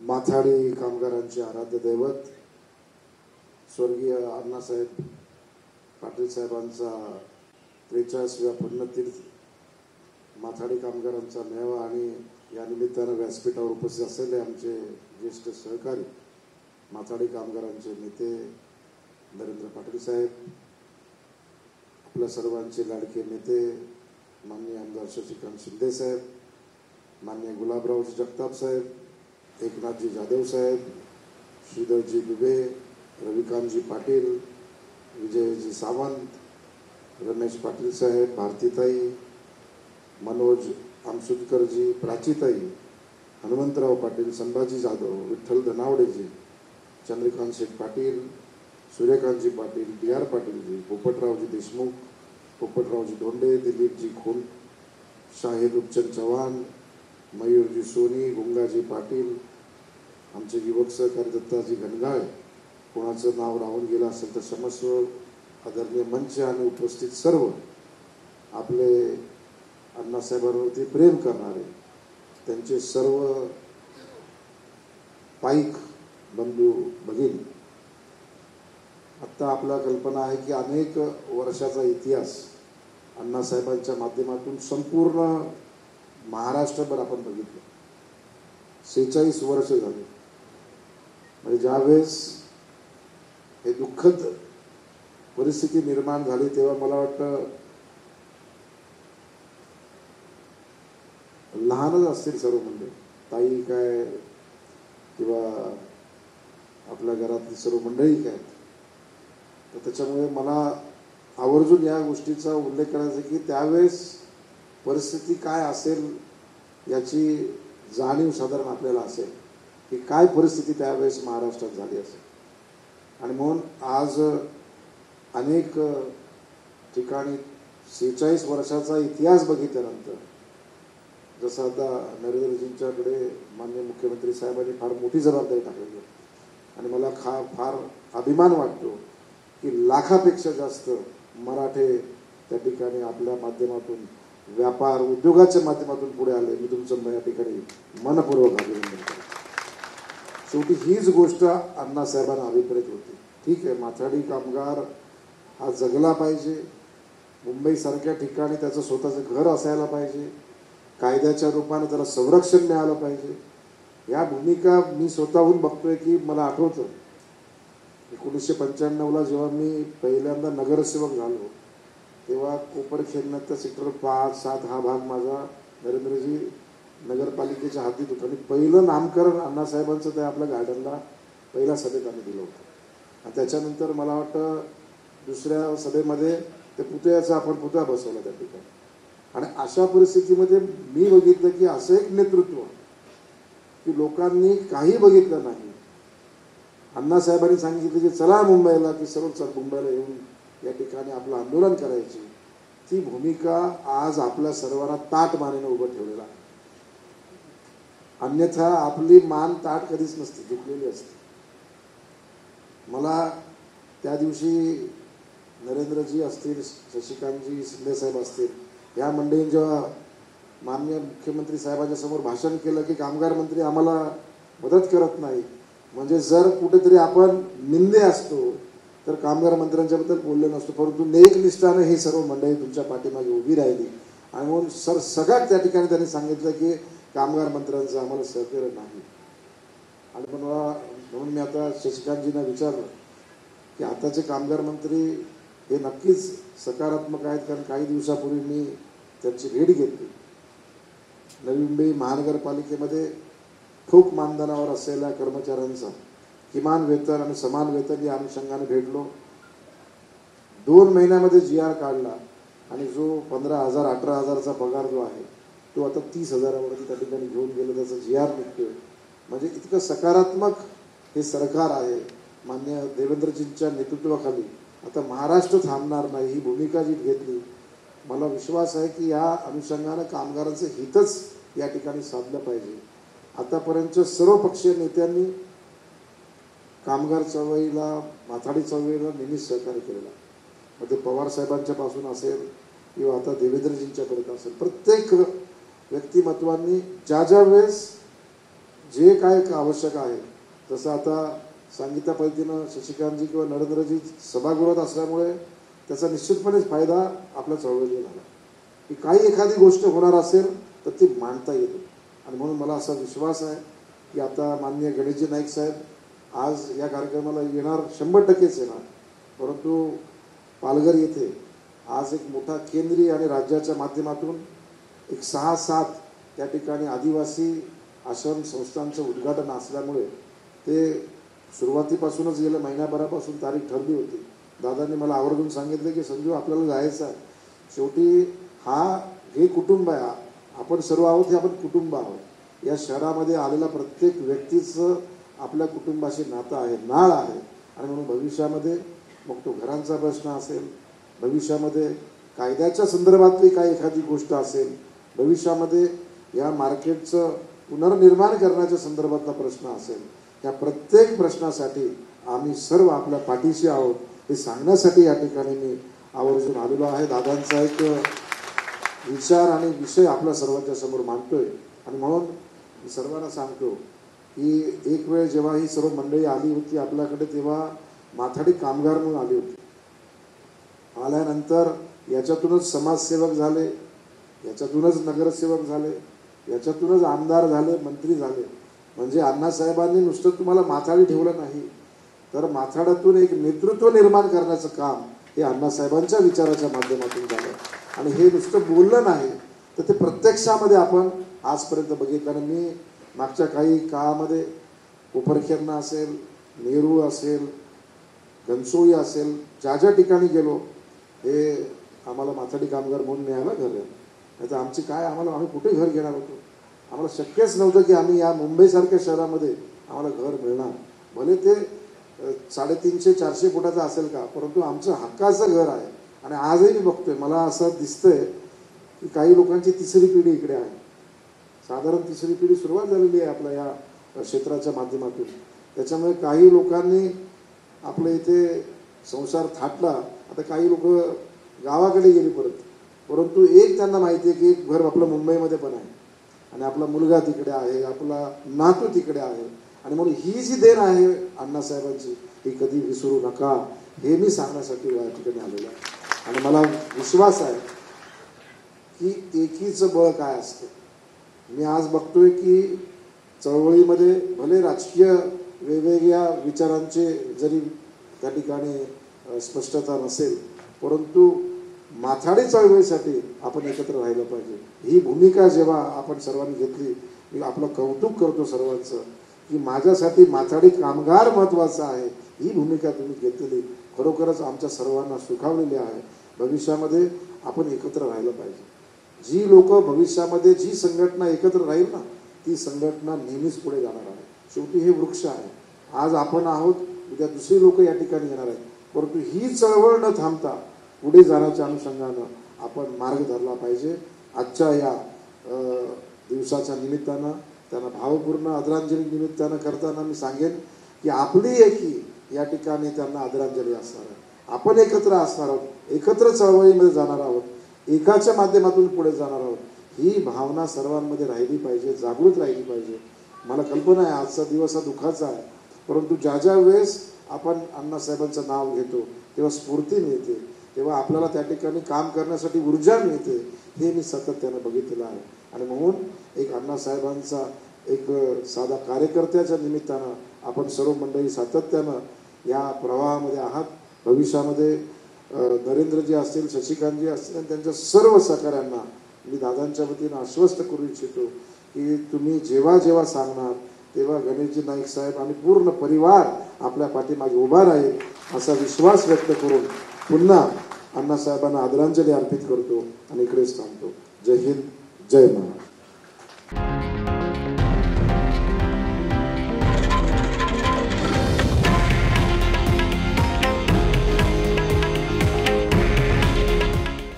माथाडी कामगारांचे आराध्य दैवत स्वर्गीय अण्णासाहेब पाटील साहेबांचा 43व्या पुण्यतीर्थ माथाडी कामगारांचा मेळावा आणि या निमित्तानं व्यासपीठावर उपस्थित असलेले आमचे ज्येष्ठ सहकारी माथाडी कामगारांचे नेते नरेंद्र पाटील साहेब, आपल्या सर्वांचे लाडके नेते माननीय आमदार शशिकांत शिंदे साहेब, माननीय गुलाबरावजी जगताप साहेब, एकनाथजी जाधव साहेब, श्रीधरजी दुबे, रविकांतजी पाटील, विजयजी सावंत, रमेश पाटील साहेब, भारतीताई, मनोज आमसुदकरजी, प्राचीताई, हनुमंतराव पाटील, संभाजी जाधव, विठ्ठल धनावडेजी, चंद्रकांत शेठ पाटील, सूर्यकांतजी पाटील, डी आर पाटीलजी, पोपटरावजी देशमुख, पोपटरावजी धोंडे, दिलीपजी खोल, शाहीर रूपचंद चव्हाण, मयूरजी सोनी, गुंगाजी पाटील, आमचे युवक सहकारी दत्ताजी घनगाळ, कोणाचं नाव राहून गेलं असेल तर क्षमस्व, आदरणीय मंच आणि उपस्थित सर्व आपले अण्णासाहेबांवरती प्रेम करणारे त्यांचे सर्व पाईक बंधू भगिनी. आत्ता आपला कल्पना आहे की अनेक वर्षाचा इतिहास अण्णासाहेबांच्या माध्यमातून संपूर्ण महाराष्ट्रभर आपण बघितलं. 46 वर्ष झाले. म्हणजे ज्यावेळेस हे दुःखद परिस्थिती निर्माण झाली तेव्हा मला वाटतं लहानच असतील सर्व मंडळी, ताई काय किंवा आपल्या घरातली सर्व मंडळी काय. तर त्याच्यामुळे मला आवर्जून या गोष्टीचा उल्लेख करायचा की त्यावेळेस परिस्थिती काय असेल याची जाणीव साधारण आपल्याला असेल की काय परिस्थिती त्यावेळेस महाराष्ट्रात झाली असेल. आणि म्हणून आज अनेक ठिकाणी 46 वर्षाचा इतिहास बघितल्यानंतर जसं आता नरेंद्रजींच्याकडे माननीय मुख्यमंत्री साहेबांनी फार मोठी जबाबदारी टाकलेली आहे आणि मला फार अभिमान वाटतो की लाखापेक्षा जास्त मराठे त्या ठिकाणी आपल्या माध्यमातून व्यापार उद्योगाच्या माध्यमातून पुढे आले. मी तुमचं या ठिकाणी मनपूर्वक अभिनंदन करतो. शेवटी हीच गोष्ट अण्णासाहेबांना अभिप्रेत होती. ठीक आहे, माथाडी कामगार हा जगला पाहिजे, मुंबईसारख्या ठिकाणी त्याचं स्वतःचं घर असायला पाहिजे, कायद्याच्या रूपाने त्याला संरक्षण मिळालं पाहिजे. या भूमिका मी स्वतःहून बघतोय की मला आठवतं 1995ला जेव्हा मी पहिल्यांदा नगरसेवक झालो तेव्हा कोपरखेरणा सेक्टर 5-7 हा भाग माझा नरेंद्रजी नगरपालिकेच्या हद्दीत होता आणि पहिलं नामकरण अण्णासाहेबांचं त्या आपल्या गार्डनला पहिल्या सभेत आम्ही दिलं होतं. आणि त्याच्यानंतर मला वाटतं दुसऱ्या सभेमध्ये ते पुतळ्याचा आपण पुतळा बसवला त्या ठिकाणी. आणि अशा परिस्थितीमध्ये मी बघितलं की असं एक नेतृत्व की लोकांनी काही बघितलं नाही. अण्णासाहेबांनी सांगितलं की चला मुंबईला, की सर्व मुंबईला येऊन या ठिकाणी आपलं आंदोलन करायची. ती भूमिका आज आपल्या सर्वांना ताट मानेनं उभं ठेवलेला आहे. अन्यथा आपली मान ताट कधीच नसते, झुकलेली असते. मला त्या दिवशी नरेंद्रजी असतील, शशिकांतजी शिंदे साहेब असतील, या मंडळींनी जेव्हा माननीय मुख्यमंत्री साहेबांच्या समोर भाषण केलं की कामगार मंत्री आम्हाला मदत करत नाही, म्हणजे जर कुठेतरी आपण निंदे असतो तर कामगार मंत्र्यांच्याबद्दल बोलले नसतो. परंतु नेकनिष्ठाने ही सर्व मंडळी तुमच्या पाठीमागे उभी राहिली आणि म्हणून सगळ्यात त्या ठिकाणी त्यांनी सांगितलं की कामगार मंत्र्यांचं आम्हाला सहकार्य नाही. आणि म्हणून मी आता शशिकांतजींना विचारलं की आताचे कामगार मंत्री हे नक्कीच सकारात्मक आहेत, कारण काही दिवसापूर्वी मी त्यांची भेट घेतली. नवी मुंबई महानगरपालिकेमध्ये ठोक मानधनावर असलेल्या कर्मचाऱ्यांचा किमान वेतन आणि समान वेतन या अनुषंगाने भेटलो. 2 महिन्यामध्ये GR काढला आणि जो 15,000 18,000चा पगार जो आहे तो आता 30,000वरती त्या ठिकाणी घेऊन गेलो, त्याचा GR निघतोय. म्हणजे इतकं सकारात्मक हे सरकार आहे. माननीय देवेंद्रजींच्या नेतृत्वाखाली आता महाराष्ट्र थांबणार नाही ही भूमिका जी घेतली, मला विश्वास आहे की या अनुषंगानं कामगारांचं हितच या ठिकाणी साधलं पाहिजे. आतापर्यंत सर्व पक्षीय नेत्यांनी कामगार चळवळीला, माथाडी चळवळीला नेहमीच सहकार्य केलेला. मग ते पवार साहेबांच्या पासून असेल किंवा आता देवेंद्रजींच्यापर्यंत असेल, प्रत्येक व्यक्तिमत्वांनी ज्या ज्या वेळेस जे काय आवश्यक आहे, जसं आता सांगितल्या पद्धतीनं शशिकांतजी किंवा नरेंद्रजी सभागृहात असल्यामुळे त्याचा निश्चितपणेच फायदा आपल्या चळवळीला झाला, की काही एखादी गोष्ट होणार असेल तर ती मांडता येते. आणि म्हणून मला असा विश्वास आहे की आता माननीय गणेशजी नाईक साहेब आज या कार्यक्रमाला येणार, 100%च येणार. परंतु पालघर येथे आज एक मोठा केंद्रीय आणि राज्याच्या माध्यमातून एक 6-7 त्या ठिकाणी आदिवासी आश्रम संस्थांचं उद्घाटन असल्यामुळे ते सुरुवातीपासूनच गेल्या महिन्याभरापासून तारीख ठरली होती. दादांनी मला आवर्जून सांगितलं की संजू आपल्याला जायचं आहे. शेवटी हे कुटुंब आहे, आपण सर्व आहोत, हे आपण कुटुंब आहोत. या शहरामध्ये आलेला प्रत्येक व्यक्तीचं आपल्या कुटुंबाशी नातं आहे, नाळ आहे. आणि म्हणून भविष्यामध्ये मग तो घरांचा प्रश्न असेल, भविष्यामध्ये कायद्याच्या संदर्भातली काही एखादी गोष्ट असेल, भविष्यामध्ये या मार्केटचं पुनर्निर्माण करण्याच्या संदर्भातला प्रश्न असेल, या प्रत्येक प्रश्नासाठी आम्ही सर्व आपल्या पाठीशी आहोत हे सांगण्यासाठी या ठिकाणी मी आवर्जून आलेलो आहे. दादांचा एक विचार आणि विषय आपल्या सर्वांच्या समोर मांडतोय. आणि म्हणून मी सर्वांना सांगतो की एक वेळ जेव्हा ही सर्व मंडळी आली होती आपल्याकडे, तेव्हा माथाडी कामगार म्हणून आली होती. आल्यानंतर याच्यातूनच समाजसेवक झाले, याच्यातूनच नगरसेवक झाले, याच्यातूनच आमदार झाले, मंत्री झाले. म्हणजे अण्णासाहेबांनी नुसतं तुम्हाला माथाडी ठेवलं नाही, तर माथाड्यातून एक नेतृत्व निर्माण करण्याचं काम हे अण्णासाहेबांच्या विचाराच्या माध्यमातून झालं. आणि हे नुसतं बोललं नाही, तर ते प्रत्यक्षामध्ये आपण आजपर्यंत बघितलं. आणि मी मागच्या काही काळामध्ये कोपरखेरणा असेल, नेहरू असेल, घनसोळी असेल, ज्या ज्या ठिकाणी गेलो, हे आम्हाला माथाडी कामगार म्हणून मिळालं घर. नाही तर आमची काय, आम्ही कुठे घर घेणार होतो. आम्हाला शक्यच नव्हतं की आम्ही या मुंबईसारख्या शहरामध्ये आम्हाला घर मिळणार. भले ते 350-400 फुटाचं असेल का, परंतु आमचं हक्काचं घर आहे. आणि आजही मी बघतोय, मला असं दिसतंय की काही लोकांची तिसरी पिढी इकडे आहे. साधारण तिसरी पिढी सुरुवात झालेली आहे आपल्या या क्षेत्राच्या माध्यमातून. त्याच्यामुळे काही लोकांनी आपल्या इथे संसार थाटला. आता काही लोक गावाकडे गेली परत, परंतु एक त्यांना माहिती आहे की एक घर आपलं मुंबईमध्ये पण आहे आणि आपला मुलगा तिकडे आहे, आपला नातू तिकडे आहे. आणि म्हणून ही जी देण आहे अण्णासाहेबांची, ही कधी विसरू नका, हे मी सांगण्यासाठी या ठिकाणी आलेलो आहे. आणि मला विश्वास आहे की एकीचं बळ काय असतं. मी आज बघतोय की चळवळीमध्ये भले राजकीय वेगवेगळ्या विचारांचे जरी त्या ठिकाणी स्पष्टता नसेल, परंतु माथाडी चळवळीसाठी आपण एकत्र राहिलं पाहिजे. ही भूमिका जेव्हा आपण सर्वांनी घेतली, मी आपलं कौतुक करतो सर्वांचं की माझ्यासाठी माथाडी कामगार महत्त्वाचा आहे. ही भूमिका तुम्ही घेतलेली खरोखरच आमच्या सर्वांना सुखावलेली आहे. भविष्यामध्ये आपण एकत्र राहिलं पाहिजे. जी लोक भविष्यामध्ये, जी संघटना एकत्र राहील ना, ती संघटना नेहमीच पुढे जाणार आहे. शेवटी हे वृक्ष आहे. आज आपण आहोत, उद्या दुसरी लोक या ठिकाणी येणार आहेत. परंतु ही चळवळ न थांबता पुढे जाण्याच्या अनुषंगानं आपण मार्ग धरला पाहिजे. आजच्या या दिवसाच्या निमित्तानं, त्यांना भावपूर्ण आदरांजली निमित्तानं करताना मी सांगेन की आपली एकी या ठिकाणी त्यांना आदरांजली असणार आहे. आपण एकत्र असणार आहोत, एकत्र चळवळीमध्ये जाणार आहोत, एकाच्या माध्यमातून पुढे जाणार आहोत. ही भावना सर्वांमध्ये राहिली पाहिजे, जागृत राहिली पाहिजे. मला कल्पना आहे आजचा दिवस हा दुःखाचा आहे, परंतु ज्या ज्या वेळेस आपण अण्णासाहेबांचं नाव घेतो तेव्हा स्फूर्ती मिळते, तेव्हा आपल्याला त्या ठिकाणी काम करण्यासाठी ऊर्जा मिळते. हे मी सातत्यानं बघितलेलं आहे. आणि म्हणून एक अण्णासाहेबांचा एक साधा कार्यकर्त्याच्या निमित्तानं आपण सर्व मंडळी सातत्यानं या प्रवाहामध्ये आहात. भविष्यामध्ये नरेंद्रजी असतील, शशिकांतजी असतील आणि त्यांच्या सर्व सहकाऱ्यांना मी दादांच्या वतीनं आश्वस्त करू इच्छितो की तुम्ही जेव्हा जेव्हा सांगणार तेव्हा गणेशजी नाईक साहेब आणि पूर्ण परिवार आपल्या पाठीमागे उभा राहील असा विश्वास व्यक्त करून पुन्हा अण्णासाहेबांना आदरांजली अर्पित करतो आणि इकडेच थांबतो. जय हिंद, जय महाराष्ट्र.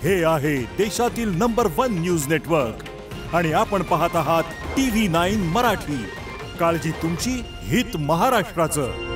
हे आहे देशातील नंबर 1 न्यूज नेटवर्क आणि आपण पाहत आहात TV9 मराठी. काळजी तुमची, हित महाराष्ट्राचं.